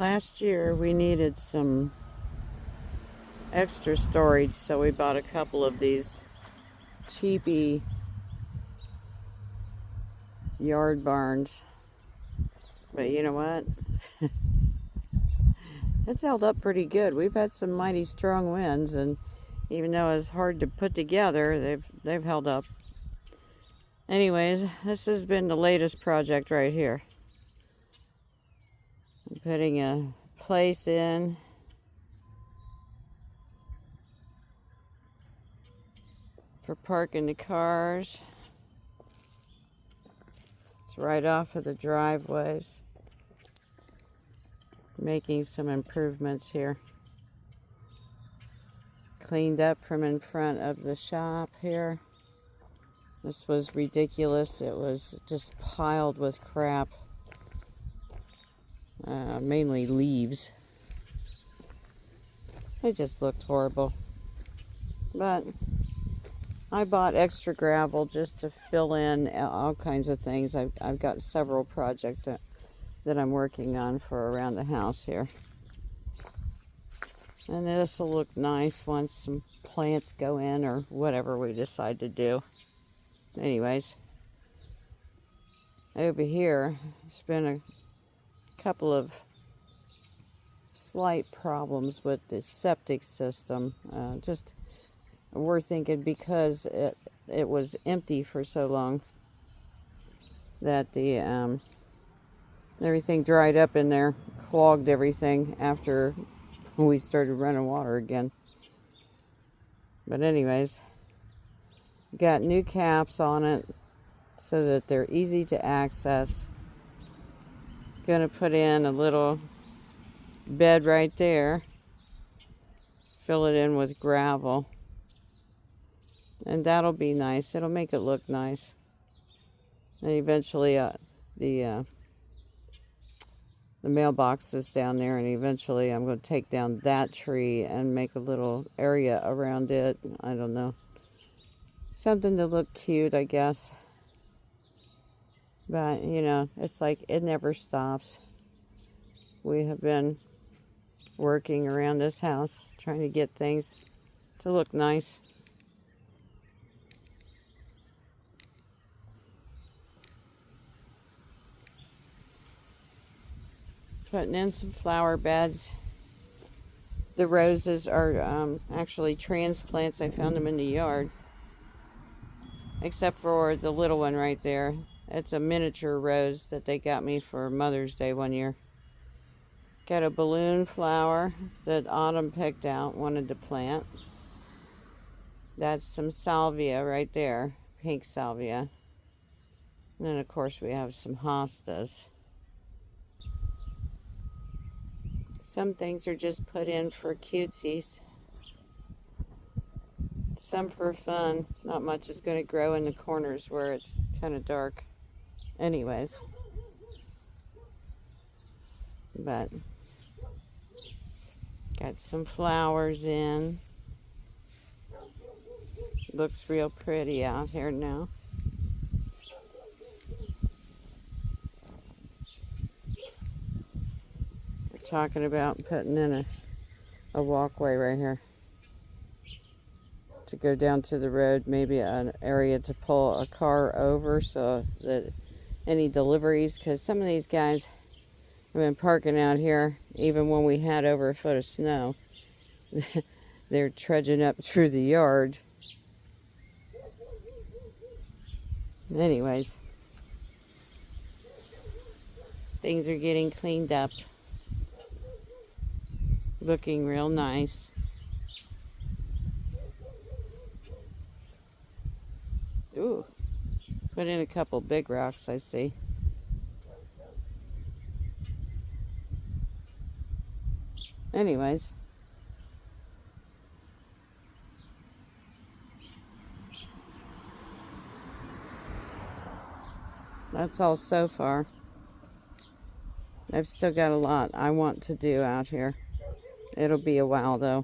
Last year we needed some extra storage, so we bought a couple of these cheapy yard barns. But you know what? It's held up pretty good. We've had some mighty strong winds, and even though it's hard to put together, they've held up. Anyways, this has been the latest project right here. I'm putting a place in. For parking the cars. It's right off of the driveways. Making some improvements here. Cleaned up from in front of the shop here. This was ridiculous. It was just piled with crap. Mainly leaves. It just looked horrible. But I bought extra gravel just to fill in all kinds of things. I've got several projects that I'm working on for around the house here. And this will look nice once some plants go in or whatever we decide to do. Anyways, over here, there's been a couple of slight problems with the septic system. We're thinking because it was empty for so long that the everything dried up in there, clogged everything after we started running water again. But anyways, got new caps on it so that they're easy to access. Gonna put in a little bed right there, fill it in with gravel. And that'll be nice. It'll make it look nice. And eventually, the mailbox is down there, and eventually I'm going to take down that tree and make a little area around it. I don't know. Something to look cute, I guess. But, you know, it's like it never stops. We have been working around this house, trying to get things to look nice. Putting in some flower beds. The roses are actually transplants. I found them in the yard. Except for the little one right there. It's a miniature rose that they got me for Mother's Day one year. Got a balloon flower that Autumn picked out, wanted to plant. That's some salvia right there. Pink salvia. And then of course we have some hostas. Some things are just put in for cutesies. Some for fun. Not much is going to grow in the corners where it's kind of dark. Anyways. But got some flowers in. Looks real pretty out here now. Talking about putting in a walkway right here to go down to the road, maybe an area to pull a car over so that any deliveries, because some of these guys have been parking out here even when we had over a foot of snow. They're trudging up through the yard. Anyways, things are getting cleaned up. Looking real nice. Ooh, put in a couple big rocks, I see. Anyways. That's all so far. I've still got a lot I want to do out here. It'll be a while though.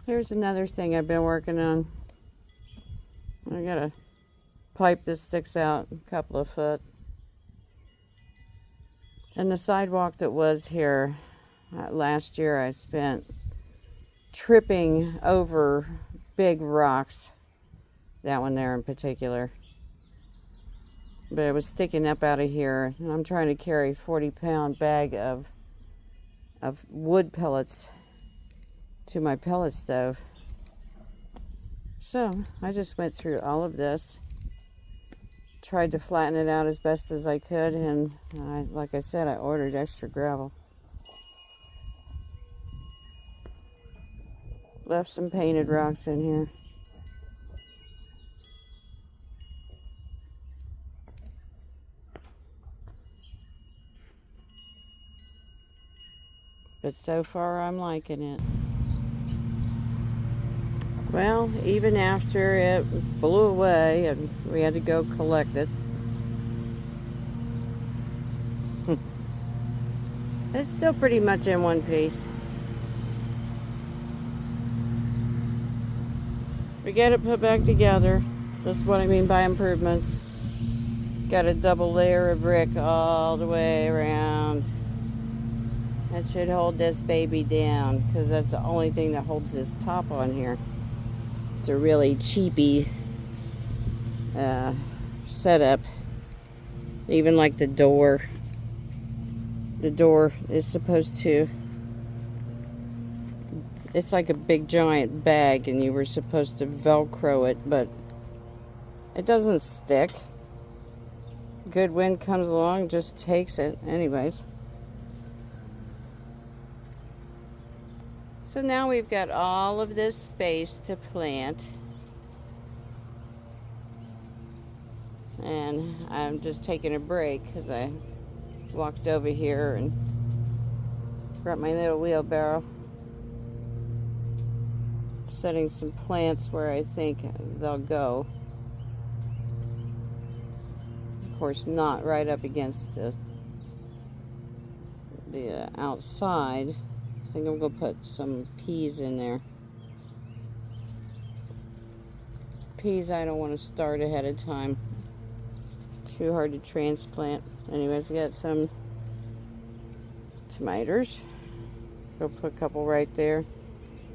Here's another thing I've been working on. I got a pipe that sticks out a couple of foot. And the sidewalk that was here last year, I spent tripping over big rocks. That one there in particular. But it was sticking up out of here. And I'm trying to carry a 40-pound bag of wood pellets to my pellet stove. So I just went through all of this, tried to flatten it out as best as I could, and like I said, I ordered extra gravel. Left some painted rocks in here. But so far I'm liking it. Well, even after it blew away and we had to go collect it, it's still pretty much in one piece. We get it put back together. That's what I mean by improvements. Got a double layer of brick all the way around. That should hold this baby down, because that's the only thing that holds this top on here. It's a really cheapy setup. Even like the door. The door is supposed to... It's like a big giant bag, and you were supposed to Velcro it, but it doesn't stick. Good wind comes along, just takes it. Anyways. So now we've got all of this space to plant. And I'm just taking a break because I walked over here and brought my little wheelbarrow. Setting some plants where I think they'll go. Of course, not right up against the outside. I think I'm going to put some peas in there. Peas I don't want to start ahead of time. Too hard to transplant. Anyways, I got some tomatoes. Go put a couple right there.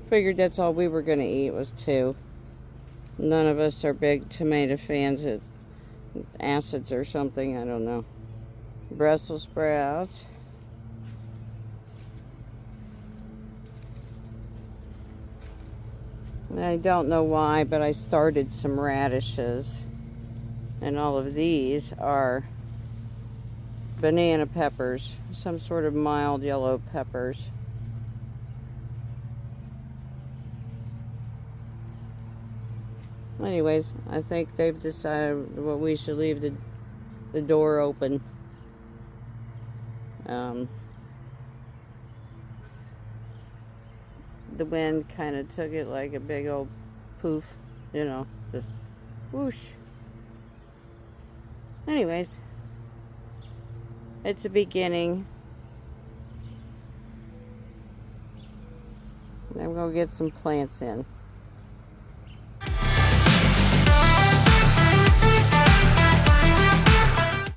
Figured that's all we were going to eat was 2. None of us are big tomato fans. It's acids or something. I don't know. Brussels sprouts. I don't know why, but I started some radishes. And all of these are banana peppers. Some sort of mild yellow peppers. Anyways, I think they've decided we should leave the door open. The wind kind of took it like a big old poof, you know, just whoosh. Anyways, it's a beginning. I'm going to get some plants in.